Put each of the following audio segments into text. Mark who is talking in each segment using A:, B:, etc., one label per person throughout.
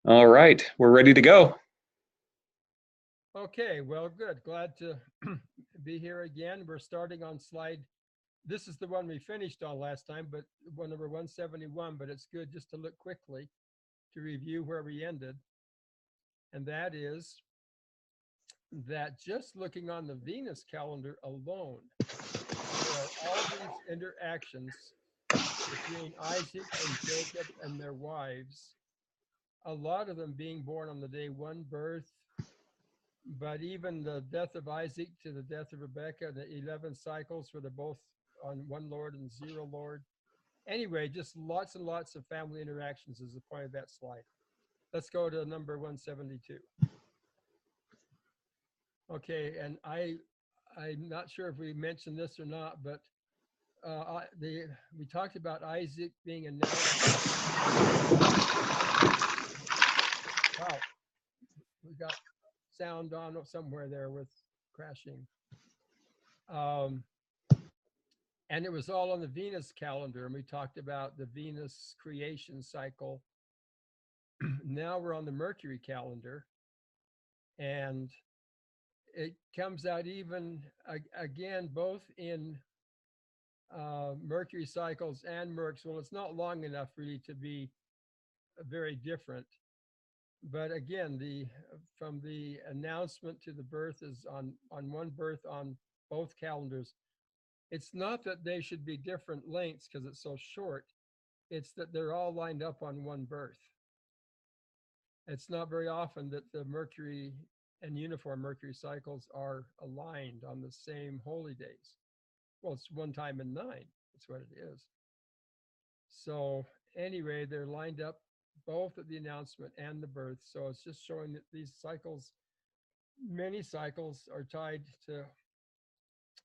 A: All right, we're ready to go.
B: Okay, well, good. Glad to be here again. We're starting on slide. This is the one we finished on last time, but one number 171. But it's good just to look quickly to review where we ended. And that is that just looking on the Venus calendar alone, there are all these interactions between Isaac and Jacob and their wives, a lot of them being born on the day one birth, but even the death of Isaac to the death of Rebekah, the 11 cycles where they're both on one Lord and zero Lord. Anyway, just lots and lots of family interactions is the point of that slide. Let's go to number 172. Okay, and I'm not sure if we mentioned this or not, but we talked about Isaac being announced. Wow, we got sound on somewhere there with crashing. Um, and it was all on the Venus calendar. And we talked about the Venus creation cycle. Now we're on the Mercury calendar. And it comes out even again, both in Mercury cycles and Mercs. Well, it's not long enough really to be very different. But again, the from the announcement to the birth is on one birth on both calendars. It's not that they should be different lengths because it's so short. It's that they're all lined up on one birth. It's not very often that the Mercury and uniform Mercury cycles are aligned on the same holy days. Well, it's one time in nine. That's what it is. So anyway, they're lined up both at the announcement and the birth. So it's just showing that these cycles, many cycles, are tied to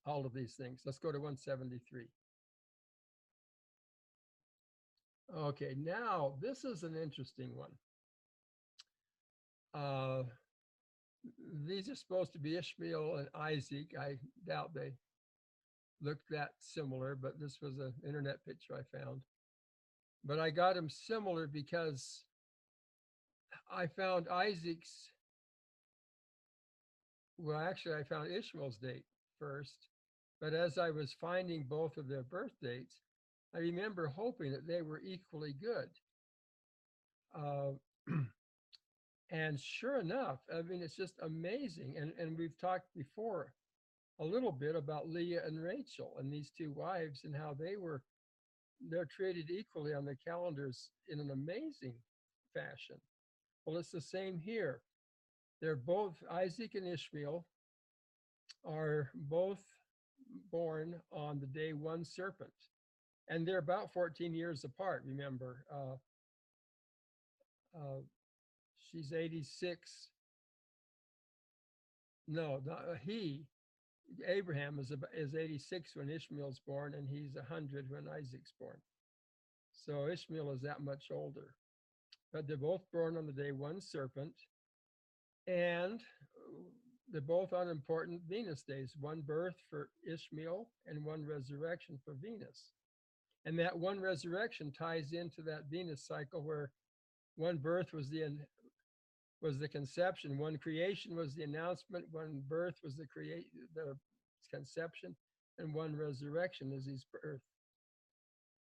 B: all of these things. Let's go to 173. Okay, now this is an interesting one. Uh, these are supposed to be Ishmael and Isaac. I doubt they looked that similar, but this was an internet picture I found. But I got them similar because I found Isaac's, well, actually, I found Ishmael's date first. But as I was finding both of their birth dates, I remember hoping that they were equally good. Uh, and sure enough, I mean, it's just amazing. And we've talked before a little bit about Leah and Rachel and these two wives and how they're treated equally on the calendars in an amazing fashion. Well, it's the same here. They're both Isaac and Ishmael are both born on the day one serpent, and they're about 14 years apart. Remember, uh, she's 86. No, he Abraham is 86 when Ishmael's born, and he's 100 when Isaac's born. So Ishmael is that much older. But they're both born on the day one serpent, and they're both on important Venus days, one birth for Ishmael and one resurrection for Venus. And that one resurrection ties into that Venus cycle where one birth was the conception, one creation was the announcement, one birth was the conception, and one resurrection is his birth.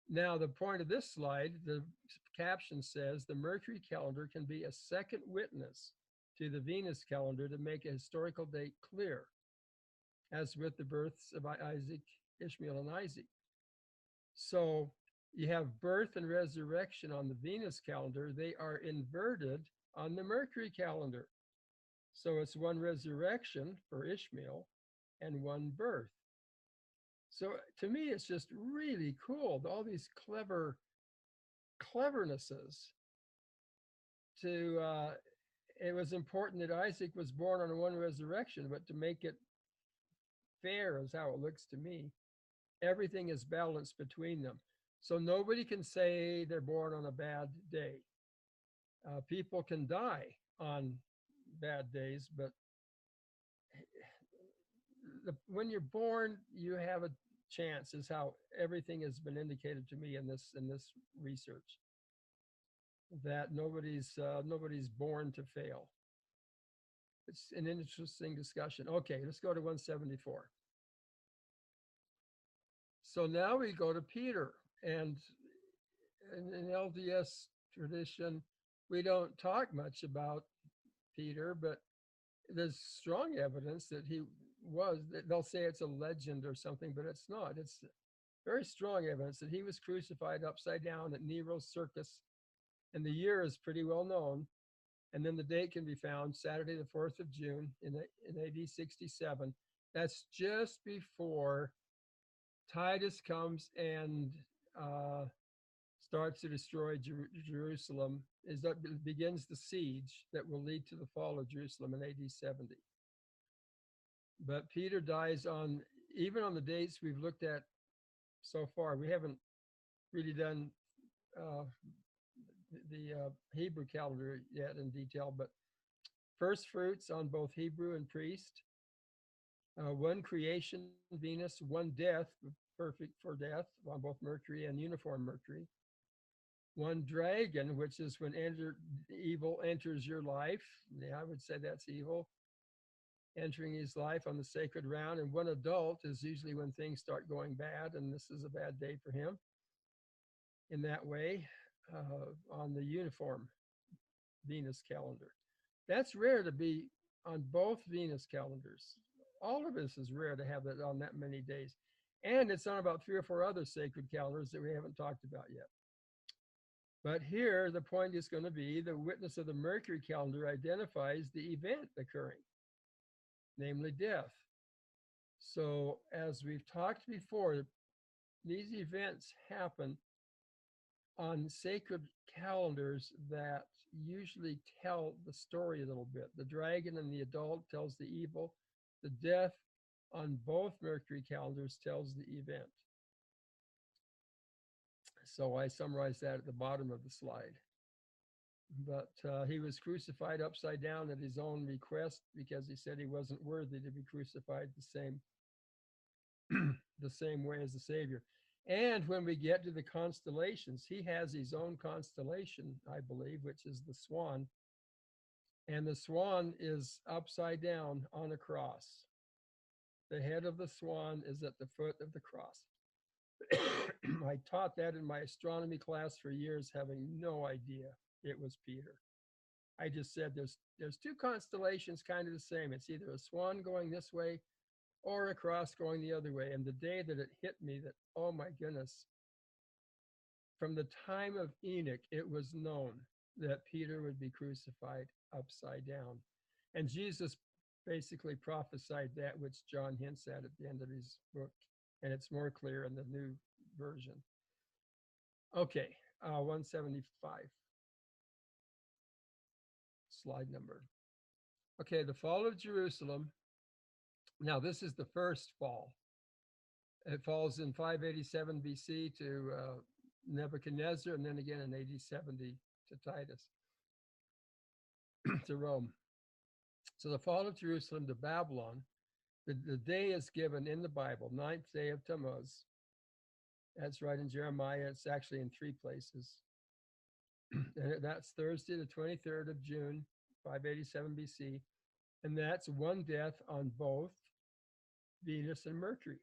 B: Now, the point of this slide, the caption says the Mercury calendar can be a second witness to the Venus calendar to make a historical date clear, as with the births of Isaac, Ishmael, and Isaac. So you have birth and resurrection on the Venus calendar. They are inverted on the Mercury calendar. So it's one resurrection for Ishmael and one birth. So to me, it's just really cool. All these clevernesses to it was important that Isaac was born on one resurrection, but to make it fair is how it looks to me. Everything is balanced between them. So nobody can say they're born on a bad day. People can die on bad days, but when you're born, you have a chance. Is how everything has been indicated to me in this research. that nobody's born to fail. It's an interesting discussion. Okay, let's go to 174. So now we go to Peter, and in LDS tradition, we don't talk much about Peter, but there's strong evidence that he was. They'll say it's a legend or something, but it's not. It's very strong evidence that he was crucified upside down at Nero's circus, and the year is pretty well known. And then the date can be found Saturday, the 4th of June in AD 67. That's just before Titus comes and starts to destroy Jerusalem. That begins the siege that will lead to the fall of Jerusalem in AD 70. But Peter dies even on the dates we've looked at so far. We haven't really done the Hebrew calendar yet in detail, but first fruits on both Hebrew and priest, one creation, Venus, one death, perfect for death on both Mercury and uniform Mercury, one dragon, which is when evil enters your life. Yeah, I would say that's evil entering his life on the sacred round, and one adult is usually when things start going bad, and this is a bad day for him in that way. On the uniform Venus calendar. That's rare to be on both Venus calendars. All of this is rare to have that on that many days. And it's on about 3 or 4 other sacred calendars that we haven't talked about yet. But here, the point is going to be the witness of the Mercury calendar identifies the event occurring, namely death. So as we've talked before, these events happen on sacred calendars that usually tell the story a little bit. The dragon and the adult tells the evil. The death on both Mercury calendars tells the event. So I summarized that at the bottom of the slide. But he was crucified upside down at his own request because he said he wasn't worthy to be crucified the same way as the Savior. And when we get to the constellations, he has his own constellation, I believe, which is the swan. And the swan is upside down on a cross. The head of the swan is at the foot of the cross. I taught that in my astronomy class for years, having no idea it was Peter. I just said there's 2 constellations kind of the same. It's either a swan going this way or a cross going the other way. And the day that it hit me that, oh my goodness, from the time of Enoch, it was known that Peter would be crucified upside down. And Jesus basically prophesied that, which John hints at the end of his book. And it's more clear in the new version. Okay, 175. Slide number. Okay, the fall of Jerusalem. Now, this is the first fall. It falls in 587 BC to Nebuchadnezzar, and then again in AD 70 to Titus, to Rome. So the fall of Jerusalem to Babylon, the day is given in the Bible, 9th day of Tammuz. That's right in Jeremiah. It's actually in 3 places. And that's Thursday, the 23rd of June, 587 BC. And that's one death on both Venus and Mercury.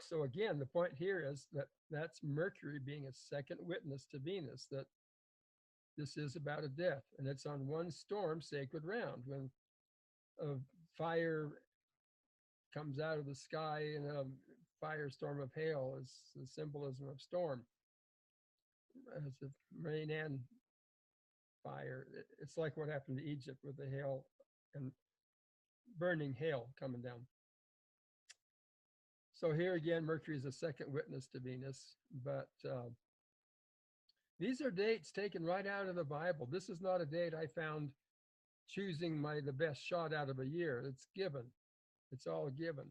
B: So again, the point here is that that's Mercury being a second witness to Venus, that this is about a death. And it's on one storm sacred round when a fire comes out of the sky and a firestorm of hail is the symbolism of storm. It's a rain and fire. It's like what happened to Egypt with the hail and burning hail coming down. So here again, Mercury is a second witness to Venus, but these are dates taken right out of the Bible. This is not a date I found choosing the best shot out of a year. It's given. It's all given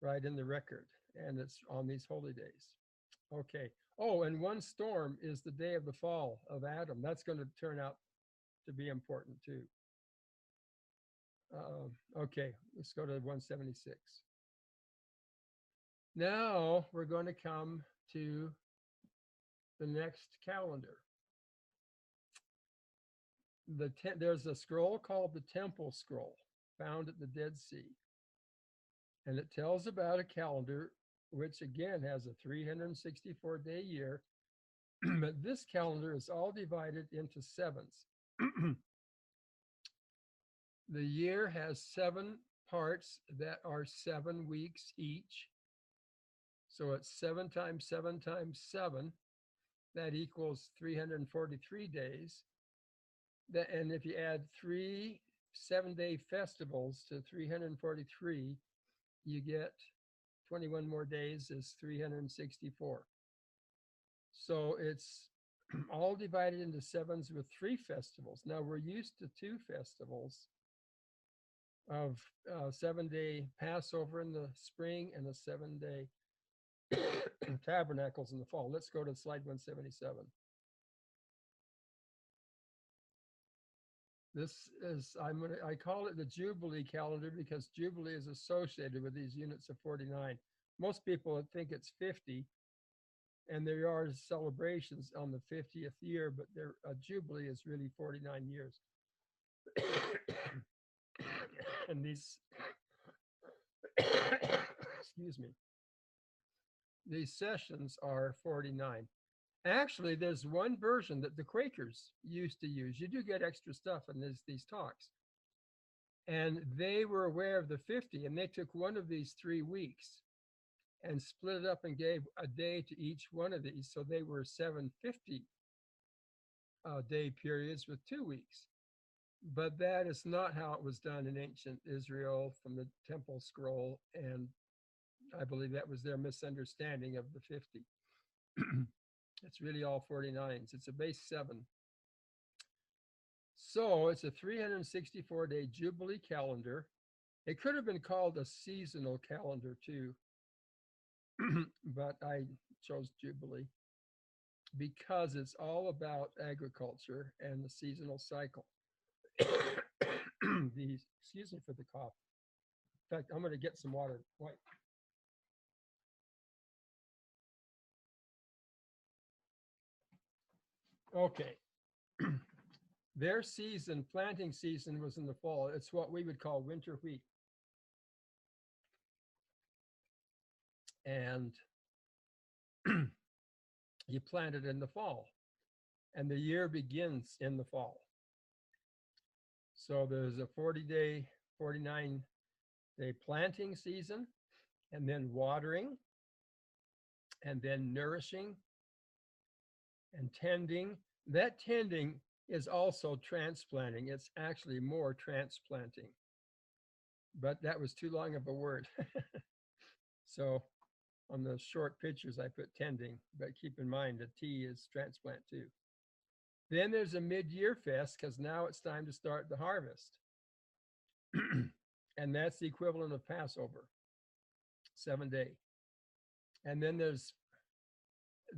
B: right in the record, and it's on these holy days. Okay. Oh, and one storm is the day of the fall of Adam. That's going to turn out to be important too. Okay, let's go to 176. Now we're going to come to the next calendar. there's a scroll called the Temple Scroll found at the Dead Sea. And it tells about a calendar, which again has a 364-day year. But this calendar is all divided into sevens. The year has 7 parts that are 7 weeks each. So it's 7 times 7 times 7. That equals 343 days. And if you add 3 7-day festivals to 343, you get 21 more days is 364. So it's all divided into sevens with 3 festivals. Now we're used to 2 festivals of 7-day Passover in the spring and a 7-day Tabernacles in the fall. Let's go to slide 177. This is, I call it the Jubilee calendar because Jubilee is associated with these units of 49. Most people would think it's 50, and there are celebrations on the 50th year, but a Jubilee is really 49 years. And these, excuse me, these sessions are 49. Actually, there's one version that the Quakers used to use. You do get extra stuff in these talks. And they were aware of the 50, and they took one of these 3 weeks and split it up and gave a day to each one of these. So they were 750 day periods with 2 weeks. But that is not how it was done in ancient Israel from the Temple Scroll. And I believe that was their misunderstanding of the 50. It's really all 49s. It's a base 7. So it's a 364-day Jubilee calendar. It could have been called a seasonal calendar too, but I chose Jubilee because it's all about agriculture and the seasonal cycle. Excuse me for the cough. In fact, I'm going to get some water. Wait. Okay. Their season, planting season, was in the fall. It's what we would call winter wheat. And you plant it in the fall, and the year begins in the fall. So there's a 40-day, 49-day planting season, and then watering, and then nourishing and tending. That tending is also transplanting. It's actually more transplanting, but that was too long of a word. So on the short pictures, I put tending, but keep in mind the T is transplant too. Then there's a mid-year fest because now it's time to start the harvest. And that's the equivalent of Passover, 7-day. And then there's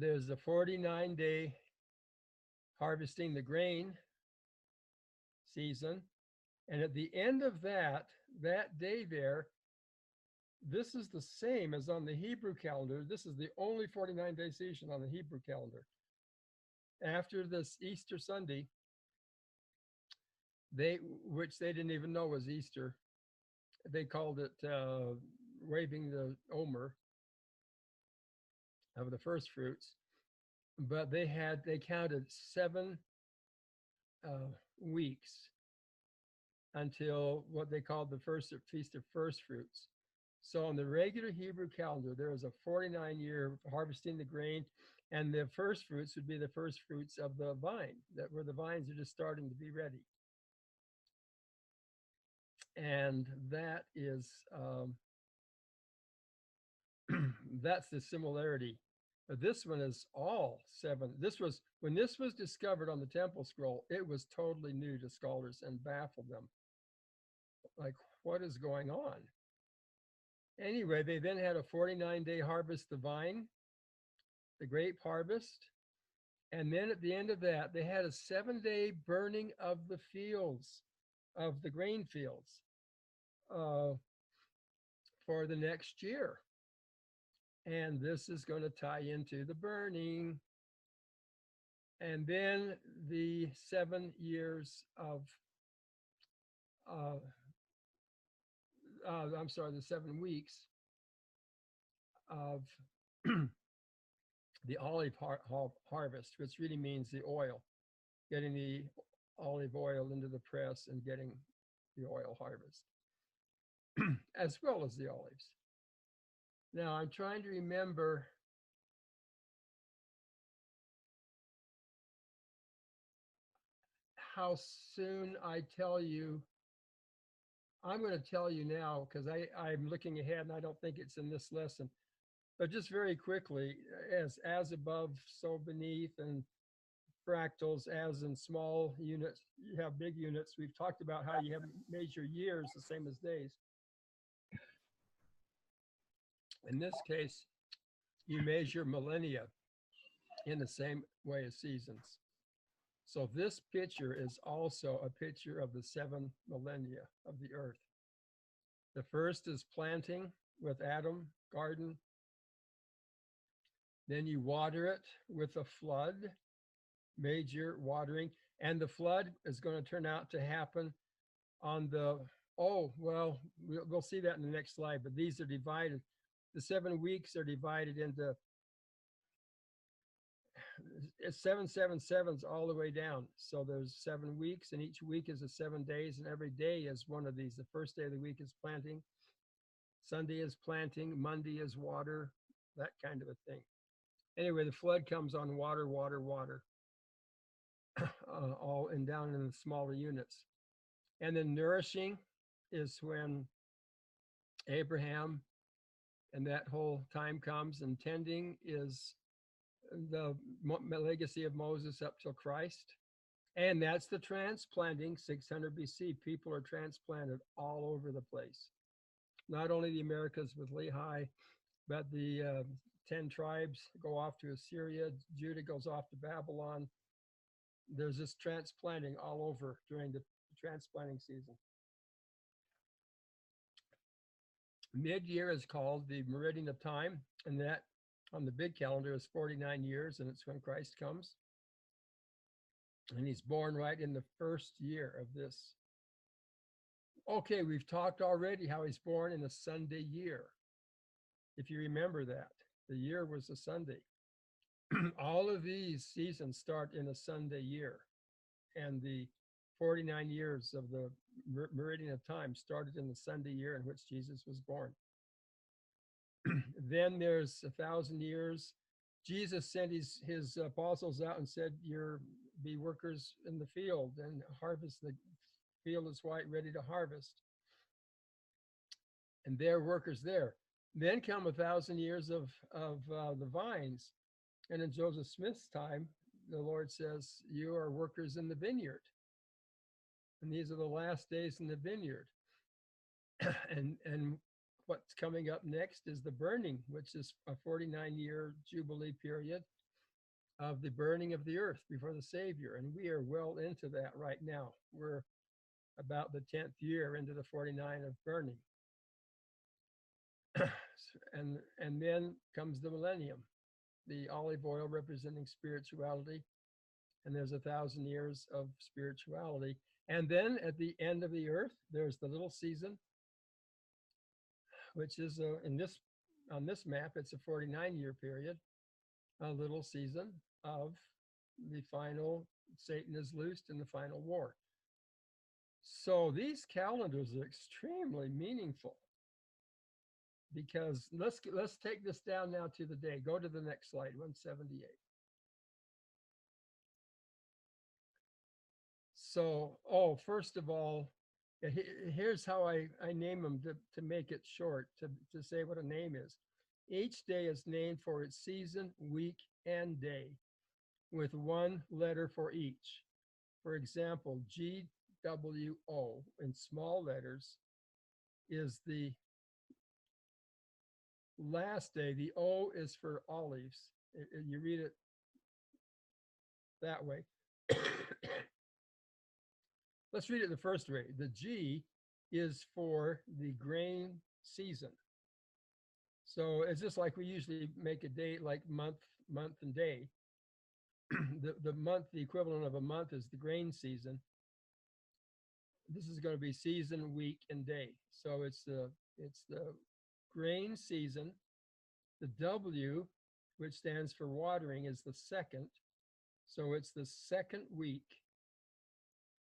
B: a 49-day harvesting the grain season. And at the end of that day there, this is the same as on the Hebrew calendar. This is the only 49-day season on the Hebrew calendar. After this Easter Sunday, which they didn't even know was Easter, they called it waving the Omer of the first fruits. But they counted 7 weeks until what they called the Feast of First Fruits. So on the regular Hebrew calendar, there is a 49-year harvesting the grain, and the first fruits would be the first fruits of the vine, where the vines are just starting to be ready. And that is, that's the similarity. But this one is all 7. When this was discovered on the Temple Scroll, it was totally new to scholars and baffled them. Like, what is going on? Anyway, they then had a 49-day harvest the vine, the grape harvest. And then at the end of that, they had a 7-day burning of the fields, of the grain fields, for the next year. And this is going to tie into the burning. And then the 7 years of, uh, I'm sorry, the 7 weeks of the olive harvest, which really means the oil, getting the olive oil into the press and getting the oil harvest, as well as the olives. Now I'm trying to remember how soon I tell you. I'm going to tell you now because I'm looking ahead and I don't think it's in this lesson. But just very quickly, as above, so beneath, and fractals, as in small units, you have big units. We've talked about how you have measure years the same as days. In this case, you measure millennia in the same way as seasons. So this picture is also a picture of the 7 millennia of the earth. The first is planting with Adam, garden. Then you water it with a flood, major watering. And the flood is going to turn out to happen on the, well, we'll see that in the next slide, but these are divided. The 7 weeks are divided into 7 all the way down. So there's 7 weeks, and each week is 7 days, and every day is one of these. The first day of the week is planting, Sunday is planting, Monday is water, that kind of a thing. Anyway, the flood comes on water, all and down in the smaller units. And then nourishing is when Abraham and that whole time comes, and tending is the legacy of Moses up till Christ. And that's the transplanting, 600 BC. People are transplanted all over the place. Not only the Americas with Lehi, but the 10 tribes go off to Assyria. Judah goes off to Babylon. There's this transplanting all over during the transplanting season. Mid-year is called the meridian of time, and that on the big calendar is 49 years, and it's when Christ comes. And he's born right in the first year of this. Okay, we've talked already how he's born in a Sunday year. If you remember that, the year was a Sunday. All of these seasons start in a Sunday year, and the 49 years of the meridian of time started in the Sunday year in which Jesus was born. Then there's 1,000 years. Jesus sent his apostles out and said, be workers in the field and harvest. The field is white, ready to harvest. And they're workers there. Then come 1,000 years of the vines. And in Joseph Smith's time, the Lord says, you are workers in the vineyard. And these are the last days in the vineyard. and what's coming up next is the burning, which is a 49-year Jubilee period of the burning of the earth before the Savior. And we are well into that right now. We're about the 10th year into the 49 of burning. and then comes the millennium, the olive oil representing spirituality. And there's 1,000 years of spirituality. And then at the end of the earth, there's the little season, which is on this map, it's a 49-year period, a little season of the final, Satan is loosed in the final war. So these calendars are extremely meaningful, because let's take this down now to the day. Go to the next slide, 178. So, first of all, here's how I name them to make it short, to say what a name is. Each day is named for its season, week, and day, with one letter for each. For example, GWO in small letters is the last day. The O is for olives. You read it that way. Let's read it the first way. The G is for the grain season. So it's just like we usually make a date like month and day. the month, the equivalent of a month is the grain season. This is going to be season, week, and day. So it's the grain season. The W, which stands for watering, is the second. So it's the second week.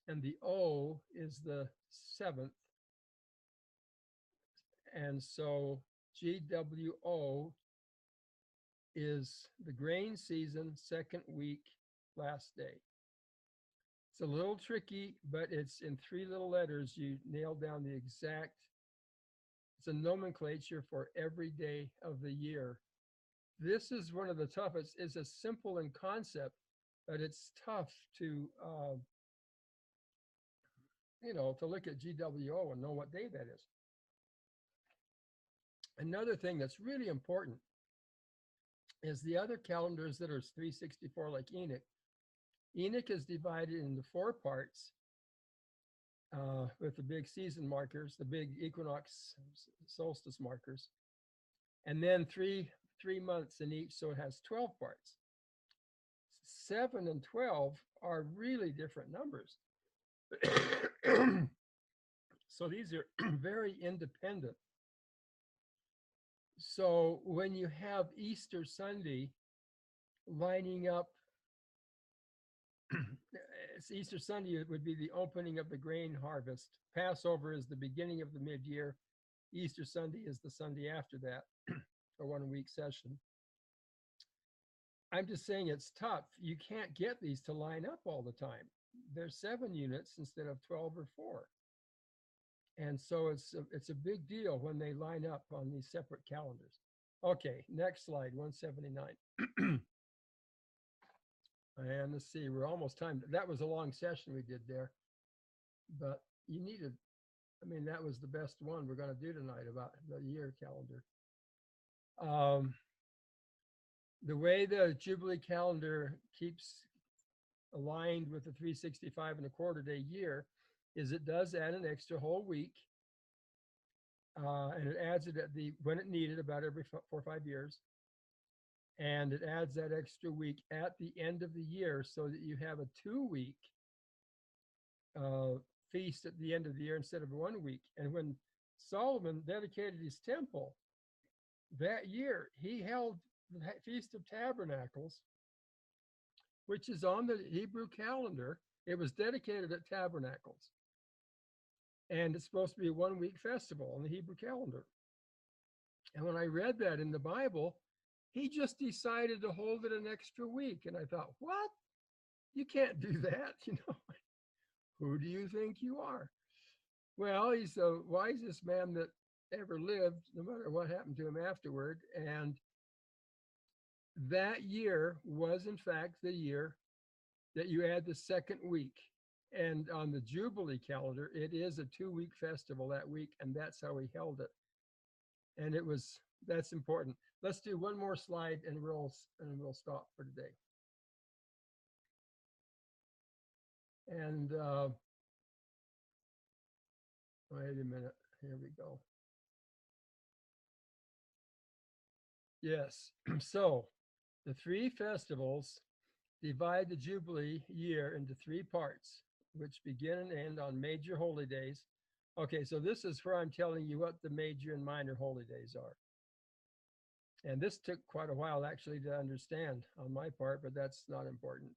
B: And the O is the seventh. And so GWO is the grain season, second week, last day. It's a little tricky, but it's in 3 little letters. You nail down the exact, it's a nomenclature for every day of the year. This is one of the toughest. It's a simple in concept, but it's tough to, to look at GWO and know what day that is. Another thing that's really important is the other calendars that are 364 like Enoch. Enoch is divided into 4 parts with the big season markers, the big equinox solstice markers, and then three months in each, so it has 12 parts. 7 and 12 are really different numbers. So these are very independent. So when you have Easter Sunday lining up, Easter Sunday would be the opening of the grain harvest. Passover is the beginning of the mid-year. Easter Sunday is the Sunday after that, a 1-week session. I'm just saying it's tough. You can't get these to line up all the time. There's 7 units instead of 12 or 4. And so it's a big deal when they line up on these separate calendars. Okay, next slide, 179. And let's see, we're almost time. That was a long session we did there, but you needed, that was the best one we're going to do tonight about the year calendar. The way the Jubilee calendar keeps aligned with the 365 and a quarter day year is it does add an extra whole week, and it adds it at when it needed, about every 4 or 5 years. And it adds that extra week at the end of the year so that you have a 2-week feast at the end of the year instead of 1 week. And when Solomon dedicated his temple that year, he held the Feast of Tabernacles, which is on the Hebrew calendar. It was dedicated at Tabernacles. And it's supposed to be a 1-week festival on the Hebrew calendar. And when I read that in the Bible, he just decided to hold it an extra week. And I thought, what? You can't do that, Who do you think you are? Well, he's the wisest man that ever lived, no matter what happened to him afterward. And that year was, in fact, the year that you add the second week. And on the Jubilee calendar, it is a 2-week festival that week, and that's how he held it. And that's important. Let's do one more slide and we'll stop for today. And wait a minute, here we go. Yes, so the 3 festivals divide the Jubilee year into 3 parts, which begin and end on major holy days. Okay, so this is where I'm telling you what the major and minor holy days are. And this took quite a while actually to understand on my part, but that's not important.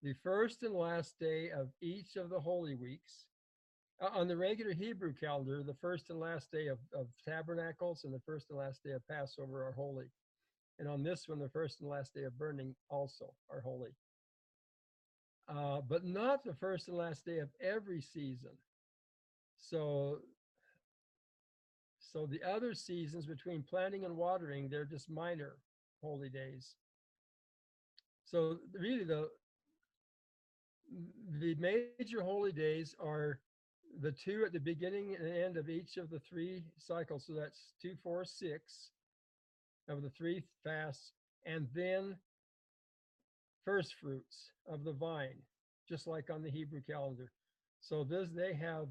B: The first and last day of each of the holy weeks. On the regular Hebrew calendar, the first and last day of Tabernacles and the first and last day of Passover are holy. And on this one, the first and last day of burning also are holy. But not the first and last day of every season. So the other seasons between planting and watering, they're just minor holy days. So really the major holy days are the 2 at the beginning and end of each of the 3 cycles. So that's 2, 4, 6 of the 3 fasts, and then first fruits of the vine, just like on the Hebrew calendar. So they have,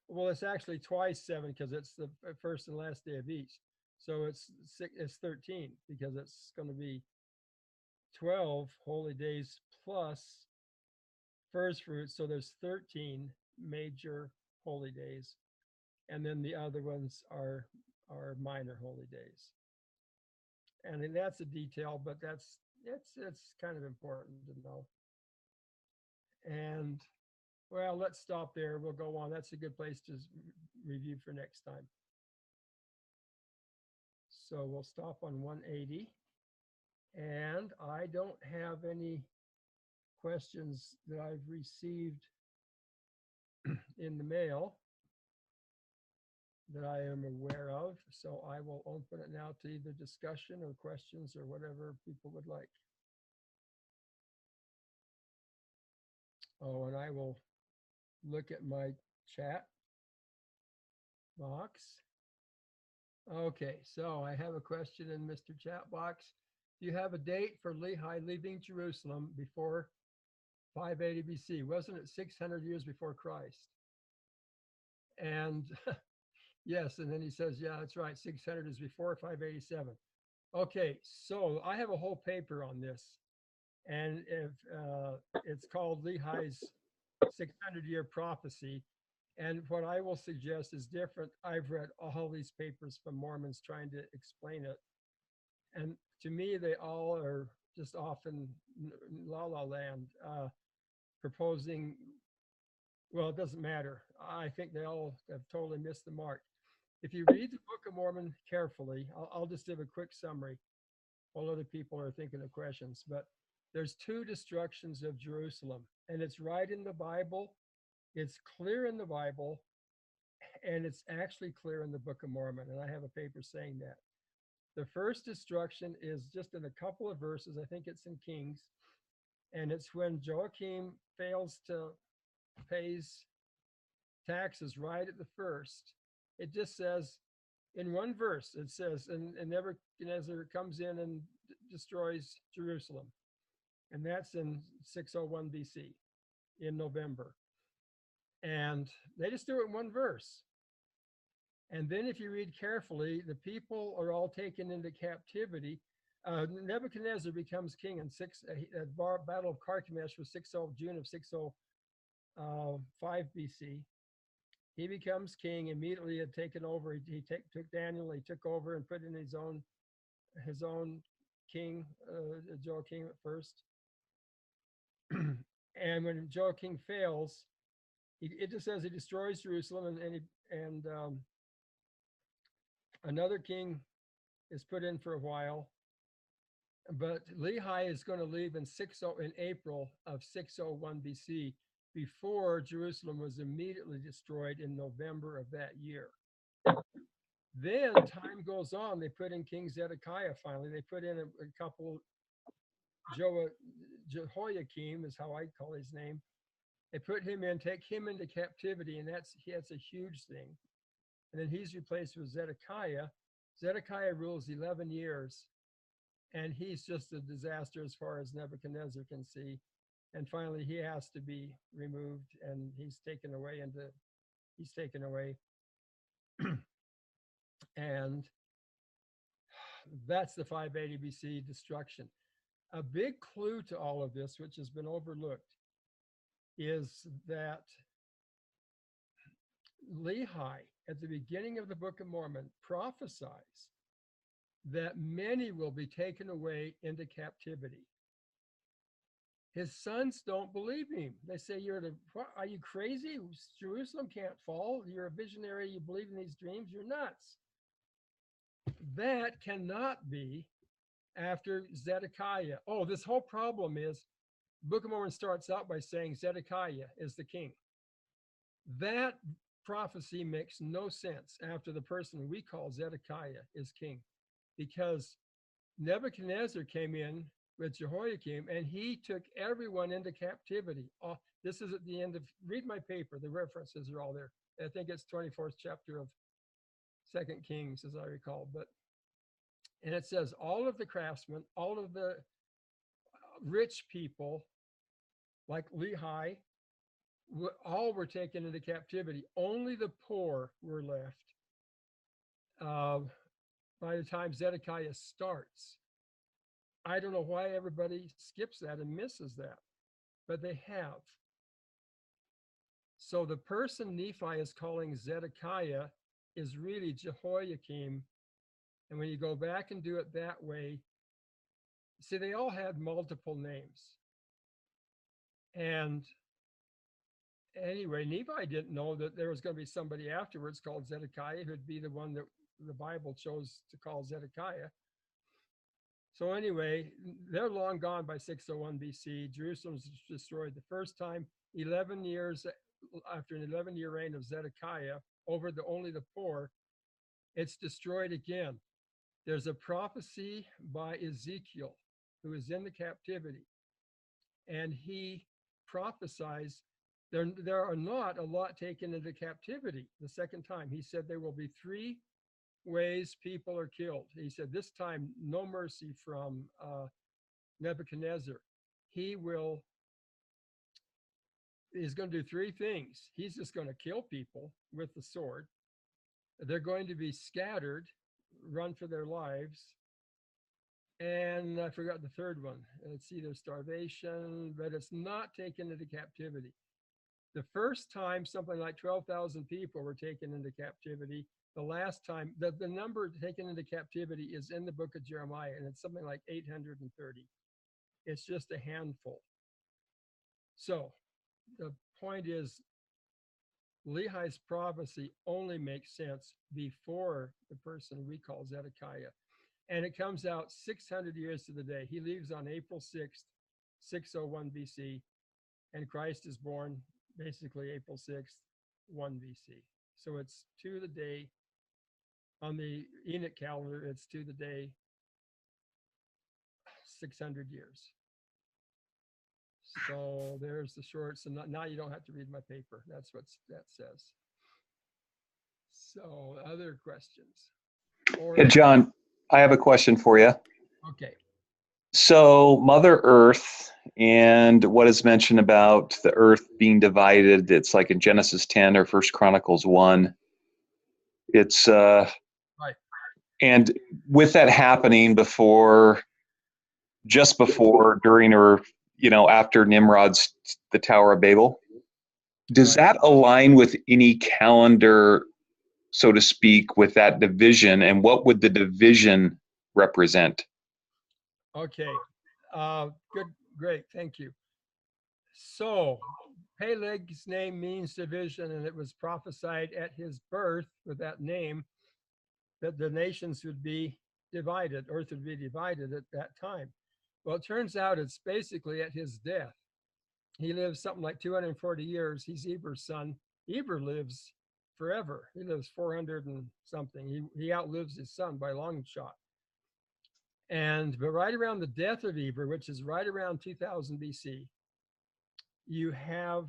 B: well, it's actually twice 7 because it's the first and last day of each. So it's 13 because it's going to be 12 holy days plus first fruits. So there's 13 major holy days. And then the other ones are minor holy days. And then that's a detail, but it's kind of important to know. And well, let's stop there. We'll go on. That's a good place to review for next time. So we'll stop on 180. And I don't have any questions that I've received in the mail that I am aware of. So I will open it now to either discussion or questions or whatever people would like. Oh, and I will look at my chat box. Okay, so I have a question in Mr. Chat box. Do you have a date for Lehi leaving Jerusalem before 580 BC? Wasn't it 600 years before Christ? And yes, and then he says, yeah, that's right, 600 is before 587. Okay, so I have a whole paper on this, and if it's called Lehi's 600-year prophecy. And what I will suggest is different. I've read all these papers from Mormons trying to explain it. And to me, they all are just often la la land, proposing, well, it doesn't matter. I think they all have totally missed the mark. If you read the Book of Mormon carefully, I'll just give a quick summary while other people are thinking of questions. But there's 2 destructions of Jerusalem, and it's right in the Bible. It's clear in the Bible, and it's actually clear in the Book of Mormon, and I have a paper saying that. The first destruction is just in a couple of verses. I think it's in Kings, and it's when Joachim fails to pay taxes right at the first. It just says, in one verse, it says, and Nebuchadnezzar comes in and destroys Jerusalem. And that's in 601 BC, in November. And they just do it in one verse. And then if you read carefully, the people are all taken into captivity. Nebuchadnezzar becomes king in Battle of Carchemish was June of 605 BC. He becomes king, immediately had taken over. He took Daniel, he took over and put in his own king, Joachim at first. And when Joachim fails, it just says he destroys Jerusalem, and another king is put in for a while. But Lehi is going to leave in April of 601 BC, before Jerusalem was immediately destroyed in November of that year. Then time goes on. They put in King Zedekiah finally. They put in a couple, Jehoiakim is how I call his name. They put him in, take him into captivity, and that's a huge thing. And then he's replaced with Zedekiah. Zedekiah rules 11 years, and he's just a disaster as far as Nebuchadnezzar can see. And finally, he has to be removed, and he's taken away. And that's the 580 BC destruction. A big clue to all of this, which has been overlooked, is that Lehi, at the beginning of the Book of Mormon, prophesies that many will be taken away into captivity. His sons don't believe him. They say, are you crazy? Jerusalem can't fall. You're a visionary. You believe in these dreams. You're nuts. That cannot be after Zedekiah. Oh, this whole problem is Book of Mormon starts out by saying Zedekiah is the king. That prophecy makes no sense after the person we call Zedekiah is king, because Nebuchadnezzar came in with Jehoiakim, and he took everyone into captivity. Oh, this is at the end of, read my paper, the references are all there. I think it's 24th chapter of 2nd Kings, as I recall. And it says all of the craftsmen, all of the rich people, like Lehi, all were taken into captivity. Only the poor were left by the time Zedekiah starts. I don't know why everybody skips that and misses that, but they have. So the person Nephi is calling Zedekiah is really Jehoiakim. And when you go back and do it that way, see, they all had multiple names. And anyway, Nephi didn't know that there was going to be somebody afterwards called Zedekiah who'd be the one that the Bible chose to call Zedekiah. So anyway, they're long gone by 601 BC. Jerusalem's destroyed the first time, 11 years after an 11-year reign of Zedekiah over only the poor. It's destroyed again. There's a prophecy by Ezekiel, who is in the captivity, and he prophesies there are not a lot taken into captivity the second time. He said there will be 3 ways people are killed. He said this time, no mercy from Nebuchadnezzar. He's going to do 3 things. He's just going to kill people with the sword. They're going to be scattered, run for their lives. And I forgot the third one. It's either starvation, but it's not taken into captivity. The first time, something like 12,000 people were taken into captivity. The last time, the number taken into captivity is in the book of Jeremiah, and it's something like 830. It's just a handful. So the point is, Lehi's prophecy only makes sense before the person we call Zedekiah. And it comes out 600 years to the day. He leaves on April 6th, 601 BC, and Christ is born basically April 6th, 1 BC. So it's to the day. On the Enoch calendar, it's to the day 600 years. So there's the short. So now you don't have to read my paper. That's what that says. So other questions?
A: Hey, John, I have a question for you.
B: Okay.
A: So Mother Earth and what is mentioned about the earth being divided, it's like in Genesis 10 or First Chronicles 1. It's
B: right.
A: And with that happening just before, during, or after Nimrod's the Tower of Babel, does that align with any calendar, so to speak, with that division? And what would the division represent?
B: Okay. Good. Great. Thank you. So Peleg's name means division, and it was prophesied at his birth with that name that the nations would be divided, earth would be divided at that time. Well, it turns out it's basically at his death. He lives something like 240 years. He's Eber's son. Eber lives forever. He lives 400 and something. He outlives his son by a long shot. But right around the death of Eber, which is right around 2000 BC, you have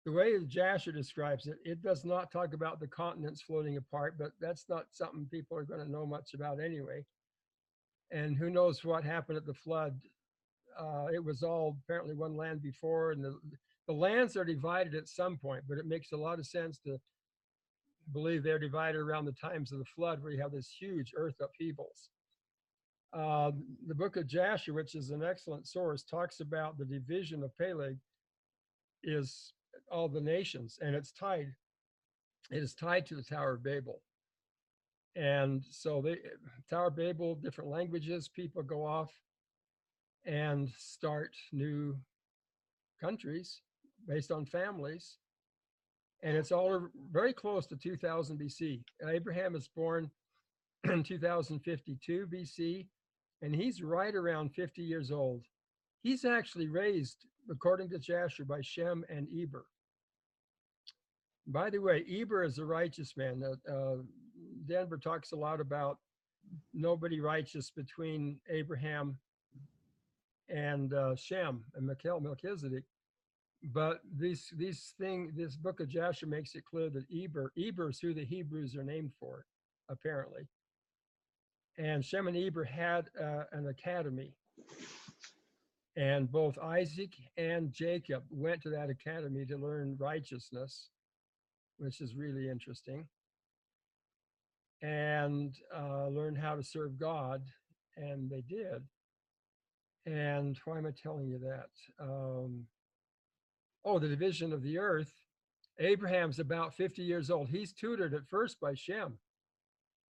B: the way Jasher describes it. It does not talk about the continents floating apart, but that's not something people are going to know much about anyway. And who knows what happened at the flood. It was all apparently one land before, and the lands are divided at some point, but it makes a lot of sense to believe they're divided around the times of the flood, where you have this huge earth upheavals. The book of Jasher, which is an excellent source, talks about the division of Peleg is all the nations, and it is tied to the Tower of Babel. And so the Tower of Babel, different languages, people go off and start new countries based on families. And it's all very close to 2000 BC. Abraham is born in 2052 BC, and he's right around 50 years old. He's actually raised, according to Jasher, by Shem and Eber. By the way, Eber is a righteous man. Denver talks a lot about nobody righteous between Abraham and Shem and Melchizedek. But this book of Jasher makes it clear that Eber is who the Hebrews are named for, apparently. And Shem and Eber had an academy. And both Isaac and Jacob went to that academy to learn righteousness, which is really interesting, and learn how to serve God, and they did. And why am I telling you that? Oh, the division of the earth. Abraham's about 50 years old. He's tutored at first by Shem.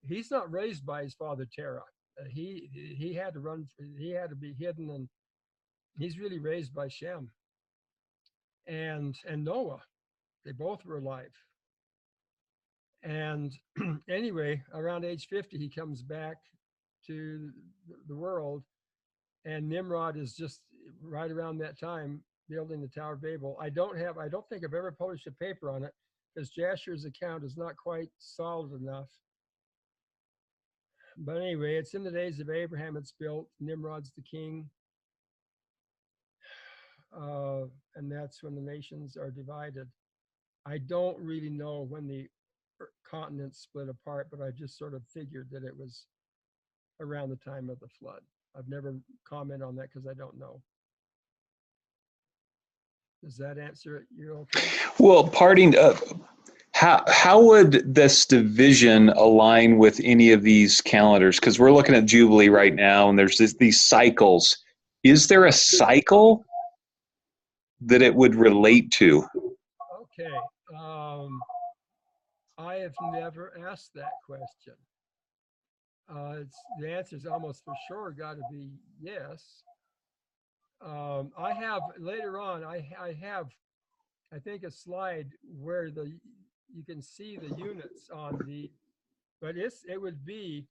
B: He's not raised by his father Terah. He had to run. He had to be hidden, and he's really raised by Shem and Noah. They both were alive. And anyway, around age 50, he comes back to the world, and Nimrod is just right around that time building the Tower of Babel. I don't think I've ever published a paper on it because Jasher's account is not quite solid enough. But anyway, it's in the days of Abraham it's built. Nimrod's the king. And that's when the nations are divided. I don't really know when the continents split apart, but I just sort of figured that it was around the time of the flood. I've never commented on that because I don't know. Does that answer it? You're okay?
A: Well, parting how would this division align with any of these calendars? Because we're looking at Jubilee right now, and there's these cycles. Is there a cycle that it would relate to?
B: Okay. I have never asked that question. The answer is almost for sure got to be yes. I have later on. I have, I think, a slide where you can see the units on the, but it would be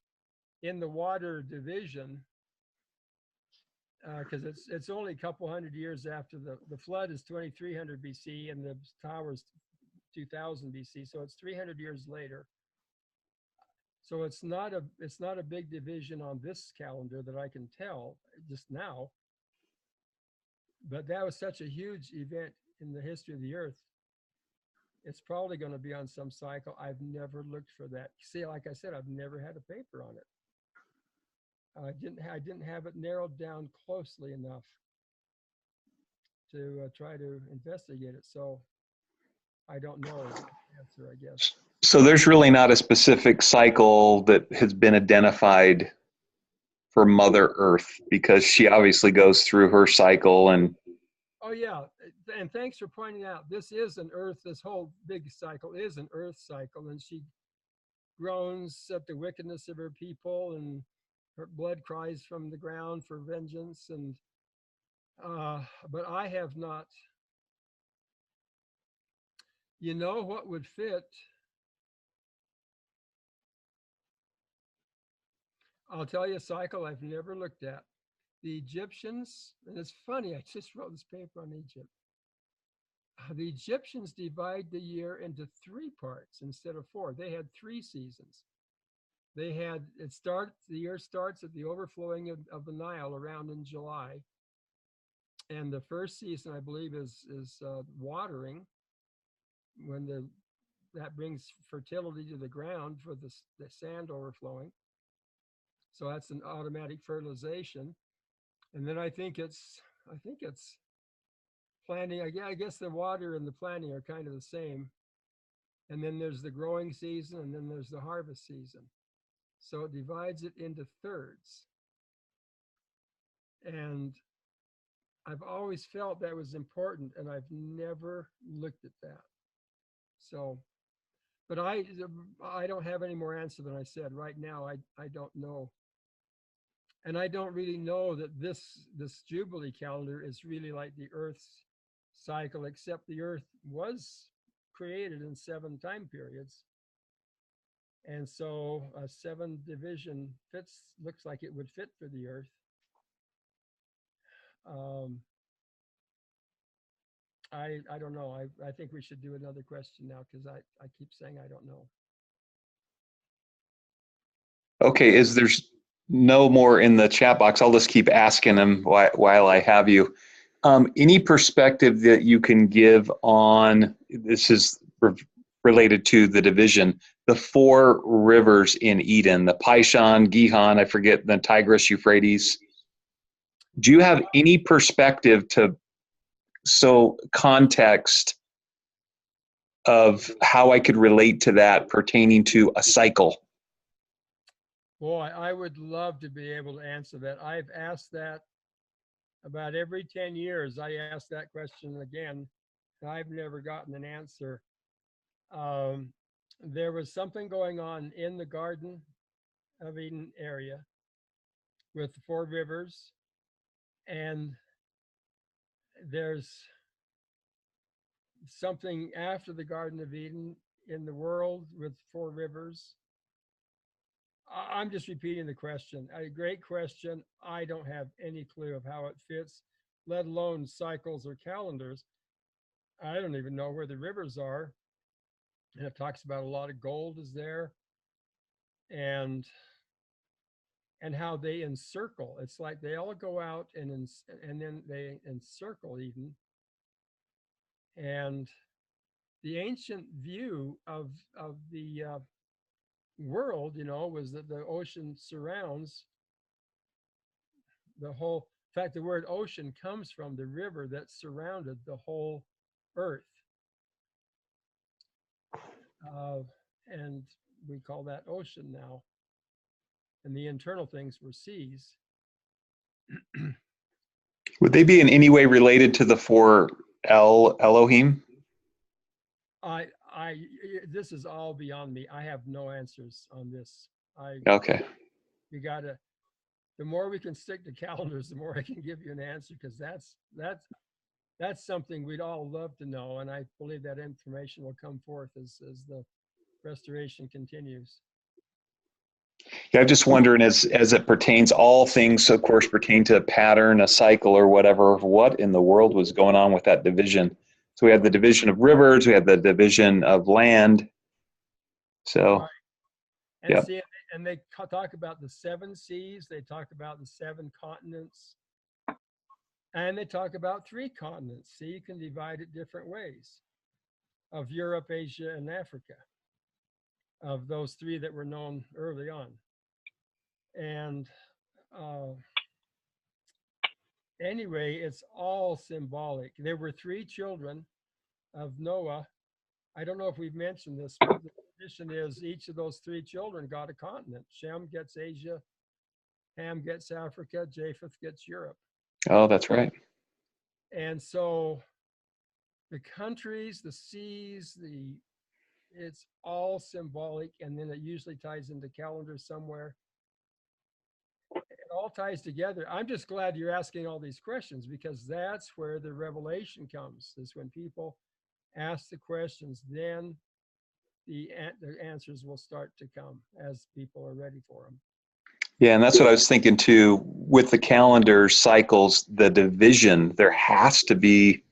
B: in the water division because it's only a couple hundred years after the flood is 2300 BC and the tower's 2000 BC, so it's 300 years later. So it's not a big division on this calendar that I can tell just now. But that was such a huge event in the history of the earth. It's probably going to be on some cycle. I've never looked for that. See, like I said, I've never had a paper on it. I didn't have it narrowed down closely enough to try to investigate it. So I don't know is the answer, I guess.
A: So there's really not a specific cycle that has been identified for Mother Earth because she obviously goes through her cycle and.
B: Oh yeah, and thanks for pointing out. This is an Earth. This whole big cycle is an Earth cycle, and she groans at the wickedness of her people, and her blood cries from the ground for vengeance. And but I have not. You know what would fit? I'll tell you a cycle I've never looked at. The Egyptians, and it's funny, I just wrote this paper on Egypt. The Egyptians divide the year into 3 parts instead of 4. They had 3 seasons. They had, the year starts at the overflowing of the Nile around in July. And the first season, I believe, is watering, when that brings fertility to the ground for the sand overflowing. So that's an automatic fertilization. And then I think it's planting. I guess the water and the planting are kind of the same. And then there's the growing season, and then there's the harvest season. So it divides it into thirds. And I've always felt that was important, and I've never looked at that. So, but I don't have any more answer than I said. Right now, I don't know. And I don't really know that this Jubilee calendar is really like the Earth's cycle, except the Earth was created in 7 time periods. And so a 7 division looks like it would fit for the Earth. I don't know. I think we should do another question now because I keep saying I don't know.
A: Okay, there's no more in the chat box. I'll just keep asking them while I have you. Any perspective that you can give on, this is related to the division, the 4 rivers in Eden, the Pishon, Gihon, I forget, the Tigris, Euphrates. Do you have any perspective context of how I could relate to that pertaining to a cycle?
B: Boy, I would love to be able to answer that. I've asked that About every 10 years, I ask that question again. And I've never gotten an answer. Um, there was something going on in the Garden of Eden area with the four rivers, and there's something after the Garden of Eden in the world with four rivers. I'm just repeating the question. A great question. I don't have any clue of how it fits, let alone cycles or calendars. I don't even know where the rivers are. And it talks about a lot of gold is there, and how they encircle. It's like they all go out and then they encircle Eden. And the ancient view of the world, was that the ocean surrounds the whole. In fact, the word ocean comes from the river that surrounded the whole earth, uh, and we call that ocean now. And the internal things were seas.
A: Would they be in any way related to the four Elohim?
B: I this is all beyond me. I have no answers on this.
A: Okay.
B: You gotta. The more we can stick to calendars, the more I can give you an answer, because that's something we'd all love to know, and I believe that information will come forth as the restoration continues.
A: Yeah, I'm just wondering, as it pertains, all things, of course, pertain to a pattern, a cycle, or whatever. What in the world was going on with that division? So we had the division of rivers, we had the division of land. So,
B: Right. And
A: yeah.
B: see, and they talk about the seven seas. They talk about the seven continents, and they talk about three continents. See, you can divide it different ways: of Europe, Asia, and Africa. Of those three that were known early on, and uh, anyway, it's all symbolic. There were three children of Noah. I don't know if we've mentioned this, but the tradition is each of those three children got a continent. Shem gets Asia, Ham gets Africa, Japheth gets Europe.
A: Oh, that's right.
B: And so the countries, the seas, it's all symbolic, and then it usually ties into calendars somewhere. It all ties together. I'm just glad you're asking all these questions, because that's where the revelation comes, is when people ask the questions, then the answers will start to come as people are ready for them.
A: Yeah, and that's what I was thinking too. With the calendar cycles, the division, there has to be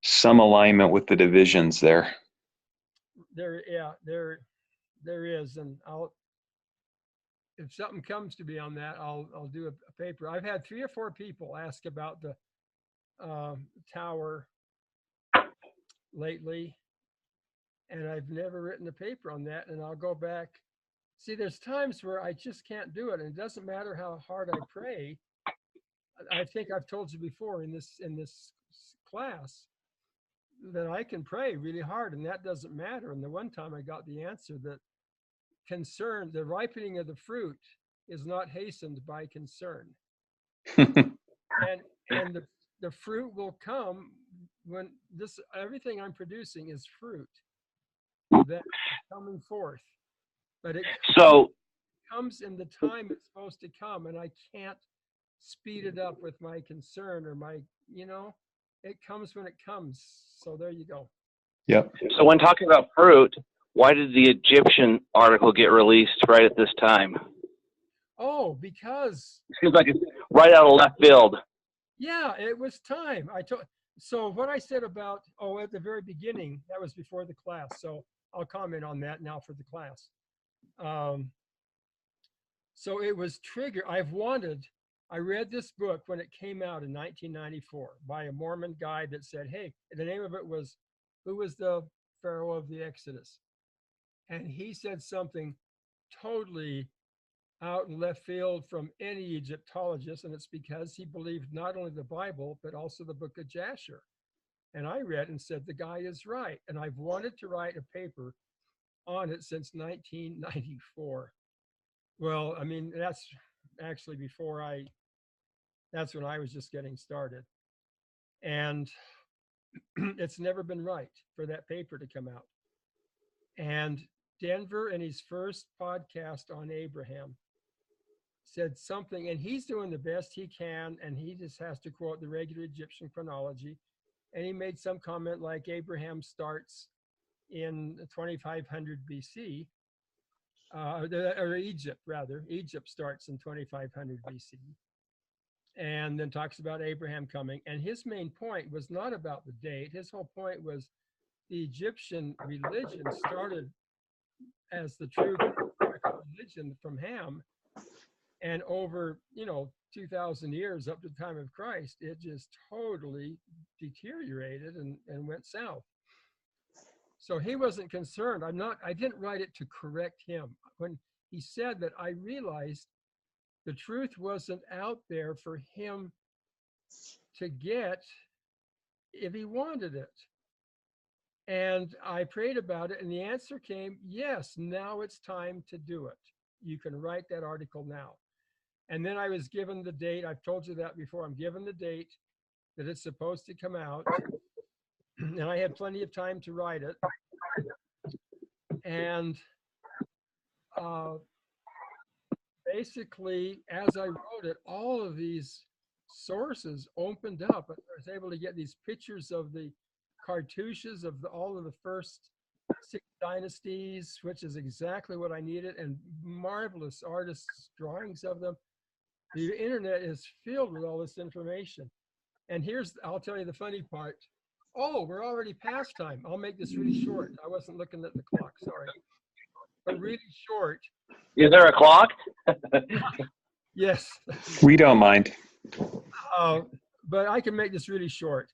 A: some alignment with the divisions there.
B: There is, and if something comes to me on that, I'll do a paper. I've had 3 or 4 people ask about the tower lately, and I've never written a paper on that. And I'll go back. See, there's times where I just can't do it, and it doesn't matter how hard I pray. I think I've told you before in this class that I can pray really hard, and that doesn't matter. And the one time I got the answer that the ripening of the fruit is not hastened by concern. and the fruit will come when everything I'm producing is fruit that is coming forth, but it comes in the time it's supposed to come, and I can't speed it up with my concern or it comes when it comes. So there you go.
A: Yep.
C: So when talking about fruit, why did the Egyptian article get released right at this time?
B: Oh, because
C: it seems like it's right out of left field.
B: Yeah, it was time. So what I said about at the very beginning, that was before the class. So I'll comment on that now for the class. So it was triggered. I read this book when it came out in 1994 by a Mormon guy that said, hey, the name of it was, who was the Pharaoh of the Exodus? And he said something totally out in left field from any Egyptologist, and it's because he believed not only the Bible, but also the book of Jasher. And I read and said, the guy is right. And I've wanted to write a paper on it since 1994. Well, I mean, that's actually before I That's when I was just getting started. And it's never been right for that paper to come out. And Denver, in his first podcast on Abraham, said something, and he's doing the best he can, and he just has to quote the regular Egyptian chronology. And he made some comment like Abraham starts in 2500 BC, or Egypt, rather. Egypt starts in 2500 BC. And then talks about Abraham coming. And his main point was not about the date. His whole point was the Egyptian religion started as the true religion from Ham. And over, 2,000 years up to the time of Christ, it just totally deteriorated and went south. So he wasn't concerned. I didn't write it to correct him. When he said that, I realized the truth wasn't out there for him to get if he wanted it. And I prayed about it, and the answer came, yes, now it's time to do it. You can write that article now. And then I was given the date. I've told you that before. I'm given the date that it's supposed to come out. And I had plenty of time to write it. And basically, as I wrote it, all of these sources opened up. I was able to get these pictures of the cartouches of all of the first 6 dynasties, which is exactly what I needed, and marvelous artists' drawings of them. The internet is filled with all this information. And I'll tell you the funny part. Oh, we're already past time. I'll make this really short. I wasn't looking at the clock, sorry. But really short.
C: Is there a clock?
B: Yes.
A: We don't mind.
B: But I can make this really short.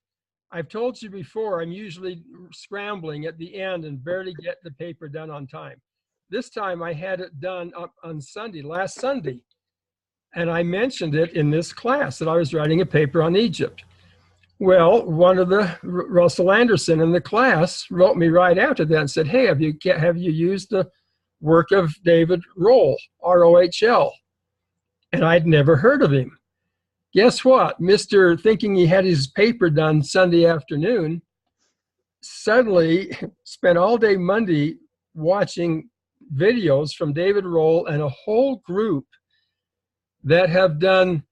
B: I've told you before, I'm usually scrambling at the end and barely get the paper done on time. This time I had it done up on last Sunday. And I mentioned it in this class that I was writing a paper on Egypt. Well, one of Russell Anderson in the class wrote me right after that and said, hey, have you used the work of David Rohl, R-O-H-L? And I'd never heard of him. Guess what? Mr. thinking he had his paper done Sunday afternoon, suddenly spent all day Monday watching videos from David Rohl and a whole group that have done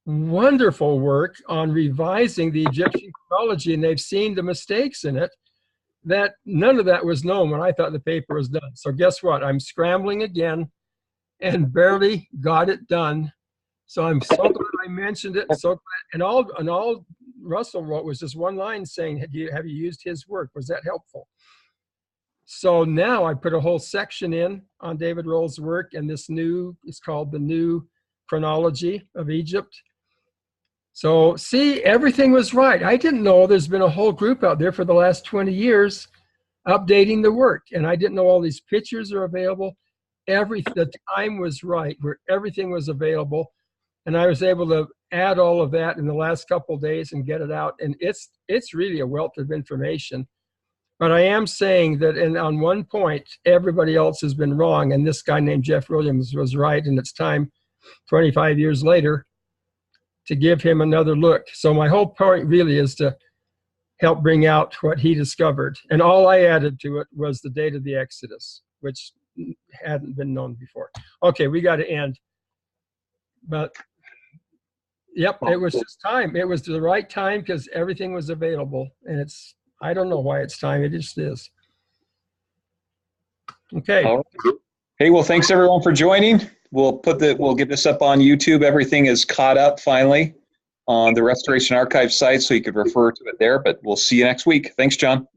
B: wonderful work on revising the Egyptian chronology, and they've seen the mistakes in it. That none of that was known when I thought the paper was done. So guess what? I'm scrambling again and barely got it done. So I'm so glad I mentioned it. So glad. And all Russell wrote was just one line saying, have you used his work? Was that helpful? So now I put a whole section in on David Rohl's work, and it's called the New Chronology of Egypt. So see, everything was right. I didn't know there's been a whole group out there for the last 20 years updating the work. And I didn't know all these pictures are available. The time was right where everything was available. And I was able to add all of that in the last couple of days and get it out. And it's really a wealth of information. But I am saying that on one point, everybody else has been wrong. And this guy named Jeff Williams was right. And it's time 25 years later to give him another look. So my whole point really is to help bring out what he discovered. And all I added to it was the date of the Exodus, which hadn't been known before. Okay, we got to end. But yep, it was just time. It was the right time because everything was available. And I don't know why it's time. It just is. Okay.
A: All right. Hey, well, thanks everyone for joining. We'll get this up on YouTube. Everything is caught up finally on the Restoration Archive site, so you could refer to it there. But we'll see you next week. Thanks, John.